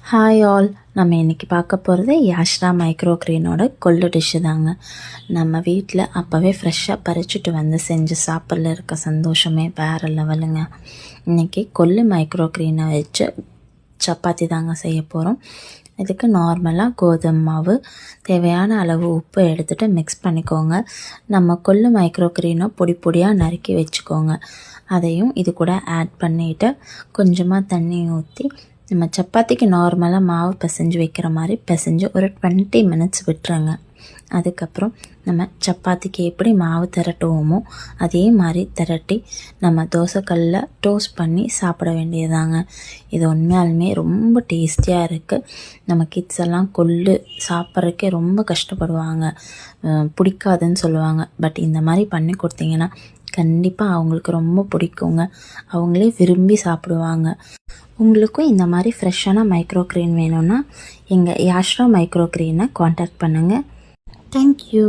Hi all, நம்ம இன்றைக்கி பார்க்க போகிறது யாஷ்ரா மைக்ரோ கிரீனோட கொள்ளு டிஷ்ஷு தாங்க. நம்ம வீட்டில் அப்போவே ஃப்ரெஷ்ஷாக பறிச்சுட்டு வந்து செஞ்சு சாப்பிட்ல இருக்க சந்தோஷமே வேறு லெவலுங்க. இன்றைக்கி கொள்ளு மைக்ரோ கிரீனை வச்சு சப்பாத்தி தாங்க செய்ய போகிறோம். இதுக்கு நார்மலாக கோதுமை மாவு, தேவையான அளவு உப்பு எடுத்துகிட்டு மிக்ஸ் பண்ணிக்கோங்க. நம்ம கொள்ளு மைக்ரோ கிரீனை பொடி பொடியாக நறுக்கி வச்சுக்கோங்க. அதையும் இது கூட ஆட் பண்ணிவிட்டு கொஞ்சமாக தண்ணி ஊற்றி நம்ம சப்பாத்திக்கு நார்மலாக மாவு பிசைஞ்சு வைக்கிற மாதிரி பிசைஞ்சு ஒரு 20 மினிட்ஸ் விட்டுருங்க. அதுக்கப்புறம் நம்ம சப்பாத்திக்கு எப்படி மாவு திரட்டுவோமோ அதே மாதிரி திரட்டி நம்ம தோசைக்கல்லில் டோஸ்ட் பண்ணி சாப்பிட வேண்டியதாங்க. இது உண்மையாலுமே ரொம்ப டேஸ்டியாக இருக்குது. நம்ம கிட்ஸ் எல்லாம் கொள்ளு சாப்பிட்றதுக்கே ரொம்ப கஷ்டப்படுவாங்க, பிடிக்காதுன்னு சொல்லுவாங்க. பட் இந்த மாதிரி பண்ணி கொடுத்தீங்கன்னா கண்டிப்பாக அவங்களுக்கு ரொம்ப பிடிக்குங்க. அவங்களே விரும்பி சாப்பிடுவாங்க. உங்களுக்கும் இந்த மாதிரி ஃப்ரெஷ்ஷான மைக்ரோ கிரீன் வேணும்னா எங்கள் யாஷ்ரா மைக்ரோ கிரீனை காண்டாக்ட் பண்ணுங்கள். தேங்க்யூ.